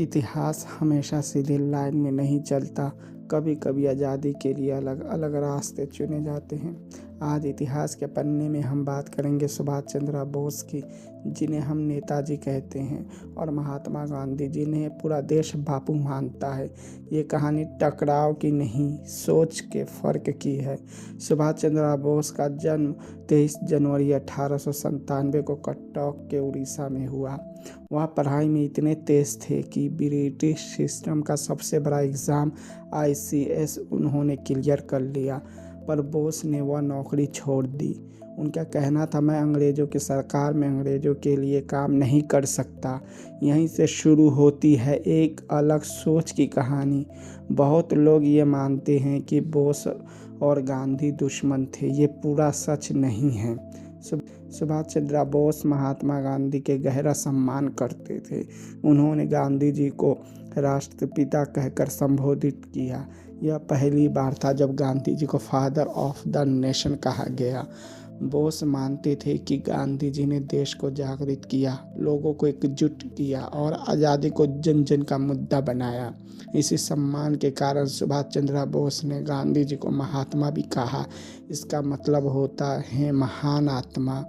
इतिहास हमेशा सीधी लाइन में नहीं चलता। कभी कभी आज़ादी के लिए अलग अलग रास्ते चुने जाते हैं। आज इतिहास के पन्ने में हम बात करेंगे सुभाष चंद्र बोस की, जिन्हें हम नेताजी कहते हैं, और महात्मा गांधी, जिन्हें पूरा देश बापू मानता है। ये कहानी टकराव की नहीं, सोच के फ़र्क की है। सुभाष चंद्र बोस का जन्म 23 जनवरी 1897 को कटक के उड़ीसा में हुआ। वह पढ़ाई में इतने तेज थे कि ब्रिटिश सिस्टम का सबसे बड़ा एग्ज़ाम ICS उन्होंने क्लियर कर लिया, पर बोस ने वह नौकरी छोड़ दी। उनका कहना था, मैं अंग्रेज़ों की सरकार में अंग्रेज़ों के लिए काम नहीं कर सकता। यहीं से शुरू होती है एक अलग सोच की कहानी। बहुत लोग ये मानते हैं कि बोस और गांधी दुश्मन थे। ये पूरा सच नहीं है। सुभाष चंद्र बोस महात्मा गांधी के गहरा सम्मान करते थे। उन्होंने गांधी जी को राष्ट्रपिता कहकर संबोधित किया। यह पहली बार था जब गांधी जी को फादर ऑफ द नेशन कहा गया। बोस मानते थे कि गांधी जी ने देश को जागृत किया, लोगों को एकजुट किया और आज़ादी को जन जन का मुद्दा बनाया। इसी सम्मान के कारण सुभाष चंद्र बोस ने गांधी जी को महात्मा भी कहा। इसका मतलब होता है महान आत्मा।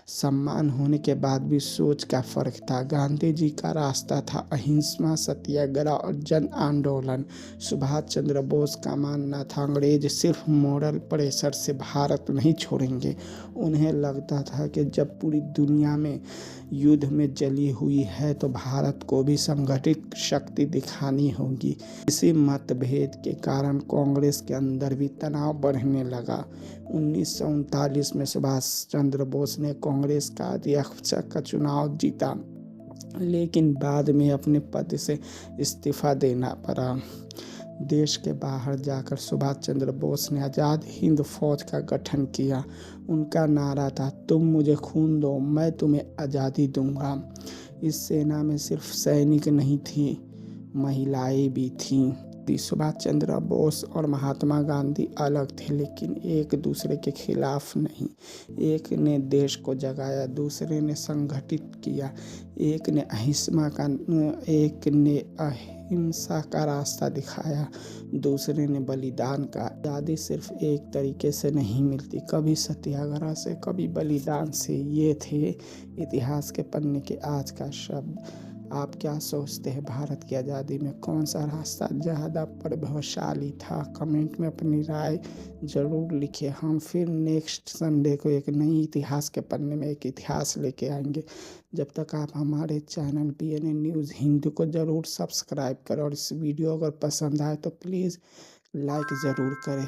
सम्मान होने के बाद भी सोच का फर्क था। गांधी जी का रास्ता था अहिंसा, सत्याग्रह और जन आंदोलन। सुभाष चंद्र बोस का मानना था अंग्रेज सिर्फ मॉरल प्रेशर से भारत नहीं छोड़ेंगे। उन्हें लगता था कि जब पूरी दुनिया में युद्ध में जली हुई है तो भारत को भी संगठित शक्ति दिखानी होगी। इसी मतभेद के कारण कांग्रेस के अंदर भी तनाव बढ़ने लगा। 1939 में सुभाष चंद्र बोस ने कांग्रेस का अध्यक्ष का चुनाव जीता, लेकिन बाद में अपने पद से इस्तीफा देना पड़ा। देश के बाहर जाकर सुभाष चंद्र बोस ने आज़ाद हिंद फौज का गठन किया। उनका नारा था, तुम मुझे खून दो, मैं तुम्हें आज़ादी दूंगा। इस सेना में सिर्फ सैनिक नहीं थी, महिलाएं भी थीं। सुभाष चंद्र बोस और महात्मा गांधी अलग थे, लेकिन एक दूसरे के खिलाफ नहीं। एक ने देश को जगाया, दूसरे ने संगठित किया। एक ने अहिंसा का रास्ता दिखाया, दूसरे ने बलिदान का। आज़ादी सिर्फ एक तरीके से नहीं मिलती, कभी सत्याग्रह से, कभी बलिदान से। ये थे इतिहास के पन्ने के आज का शब्द। आप क्या सोचते हैं, भारत की आज़ादी में कौन सा रास्ता ज़्यादा प्रभावशाली था? कमेंट में अपनी राय ज़रूर लिखिए। हम फिर नेक्स्ट संडे को एक नई इतिहास के पन्ने में एक इतिहास लेके आएंगे। जब तक आप हमारे चैनल PNA न्यूज़ हिंदी को ज़रूर सब्सक्राइब करें, और इस वीडियो अगर पसंद आए तो प्लीज़ लाइक ज़रूर करें।